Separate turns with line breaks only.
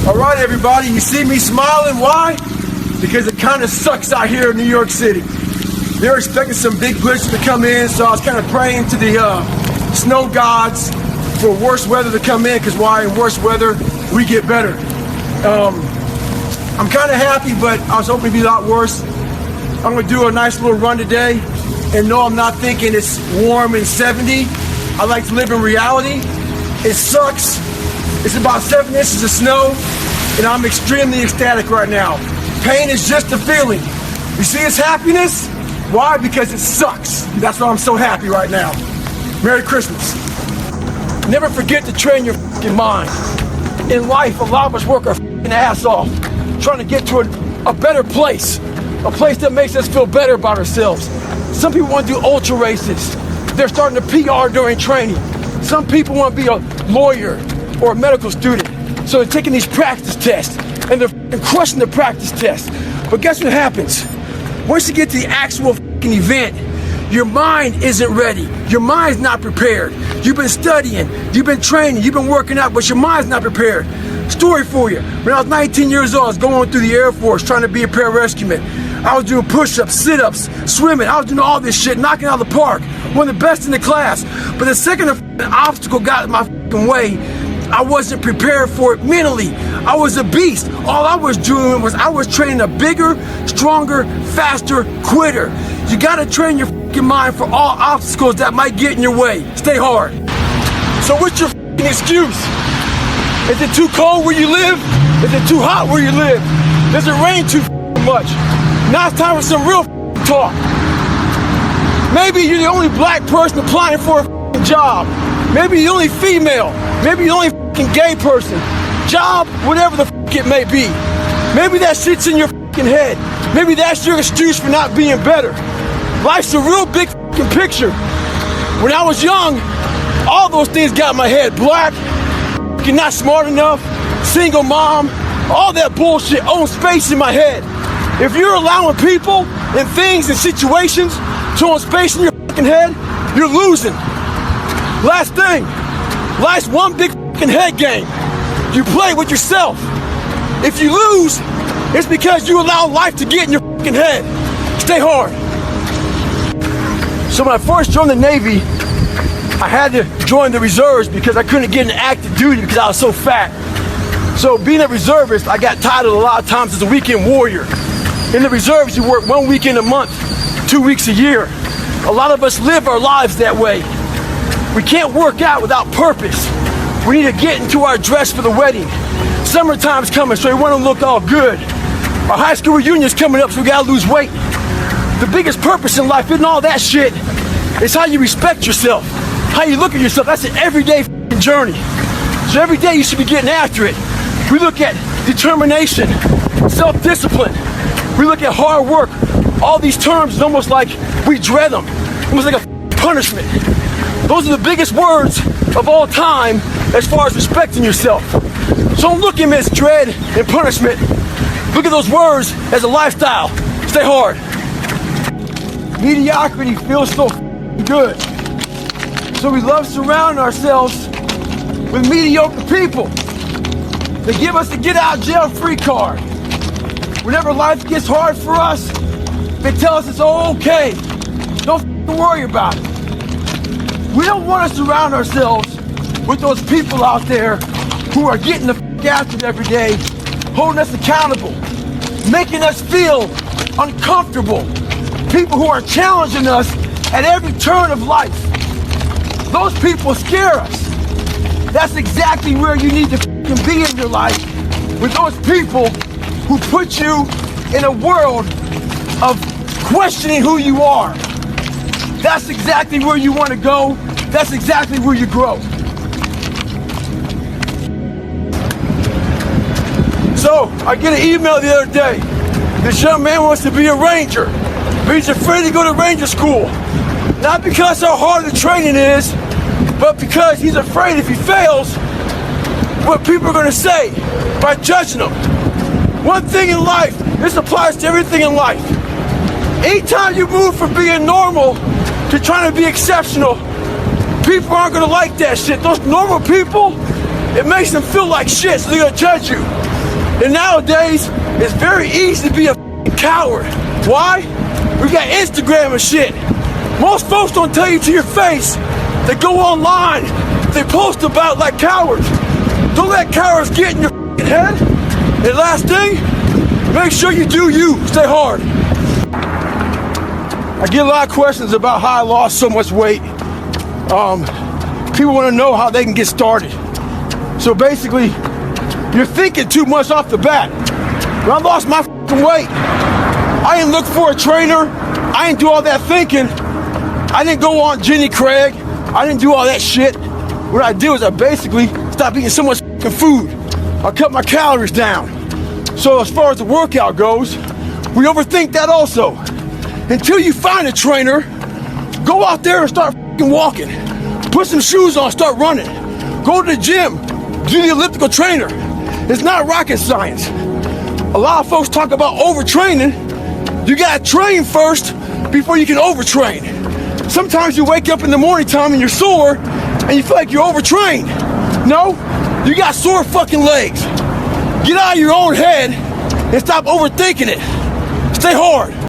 All right, everybody, you see me smiling. Why? Because it kind of sucks out here in New York City. They're expecting some big blizzards to come in, so I was kind of praying to the snow gods for worse weather to come in, because why? In worse weather, we get better. I'm kind of happy, but I was hoping it'd be a lot worse. I'm going to do a nice little run today, and no, I'm not thinking it's warm and 70. I like to live in reality. It sucks. It's about 7 inches of snow, and I'm extremely ecstatic right now. Pain is just a feeling. You see it's happiness? Why? Because it sucks. That's why I'm so happy right now. Merry Christmas. Never forget to train your fucking mind. In life, a lot of us work our fucking ass off, trying to get to a better place. A place that makes us feel better about ourselves. Some people want to do ultra races. They're starting to PR during training. Some people want to be a lawyer or a medical student. So they're taking these practice tests and they're crushing the practice tests. But guess what happens? Once you get to the actual fucking event, your mind isn't ready. Your mind's not prepared. You've been studying, you've been training, you've been working out, but your mind's not prepared. Story for you. When I was 19 years old, I was going through the Air Force trying to be a pararescueman. I was doing push-ups, sit-ups, swimming. I was doing all this shit, knocking out of the park. One of the best in the class. But the second an obstacle got in my fucking way, I wasn't prepared for it mentally. I was a beast. All I was doing was I was training a bigger, stronger, faster quitter. You gotta train your fucking mind for all obstacles that might get in your way. Stay hard. So what's your fucking excuse? Is it too cold where you live? Is it too hot where you live? Does it rain too much? Now it's time for some real talk. Maybe you're the only black person applying for a job. Maybe you're the only female. Maybe you're the only gay person. Job, whatever the it may be. Maybe that shit's in your head. Maybe that's your excuse for not being better. Life's a real big picture. When I was young, all those things got in my head. Black, not smart enough, single mom, all that bullshit owns space in my head. If you're allowing people and things and situations to own space in your head, you're losing. Last thing, life's one big head game. You play with yourself. If you lose, it's because you allow life to get in your head. Stay hard. So when I first joined the Navy, I had to join the reserves because I couldn't get into active duty because I was so fat. So being a reservist, I got titled a lot of times as a weekend warrior. In the reserves, you work 1 weekend a month, 2 weeks a year. A lot of us live our lives that way. We can't work out without purpose. We need to get into our dress for the wedding. Summertime's coming, so we want to look all good. Our high school reunion's coming up, so we gotta lose weight. The biggest purpose in life isn't all that shit. It's how you respect yourself, how you look at yourself. That's an everyday journey. So every day you should be getting after it. We look at determination, self-discipline. We look at hard work. All these terms is almost like we dread them, almost like a punishment. Those are the biggest words of all time as far as respecting yourself. So don't look at them as dread and punishment. Look at those words as a lifestyle. Stay hard. Mediocrity feels so good. So we love surrounding ourselves with mediocre people. They give us a get out of jail free card. Whenever life gets hard for us, they tell us it's all okay. Don't worry about it. We don't want to surround ourselves with those people out there who are getting the after it every day, holding us accountable, making us feel uncomfortable. People who are challenging us at every turn of life. Those people scare us. That's exactly where you need to be in your life, with those people who put you in a world of questioning who you are. That's exactly where you want to go. That's exactly where you grow. So, I get an email the other day. This young man wants to be a ranger, but he's afraid to go to ranger school. Not because how hard the training is, but because he's afraid if he fails, what people are going to say by judging him. One thing in life, this applies to everything in life. Anytime you move from being normal to trying to be exceptional, people aren't going to like that shit. Those normal people, it makes them feel like shit, so they're gonna judge you. And nowadays, it's very easy to be a coward. Why? We got Instagram and shit. Most folks don't tell you to your face. They go online, they post about like cowards. Don't let cowards get in your head. And last thing, make sure you do you. Stay hard. I get a lot of questions about how I lost so much weight. People want to know how they can get started. So basically, you're thinking too much off the bat. When I lost my weight, I didn't look for a trainer. I didn't do all that thinking. I didn't go on Jenny Craig. I didn't do all that shit. What I did was I basically stopped eating so much food. I cut my calories down. So as far as the workout goes, we overthink that also. Until you find a trainer, go out there and start walking. Put some shoes on, start running. Go to the gym, do the elliptical trainer. It's not rocket science. A lot of folks talk about overtraining. You gotta train first before you can overtrain. Sometimes you wake up in the morning time and you're sore and you feel like you're overtrained. No, you got sore fucking legs. Get out of your own head and stop overthinking it. Stay hard.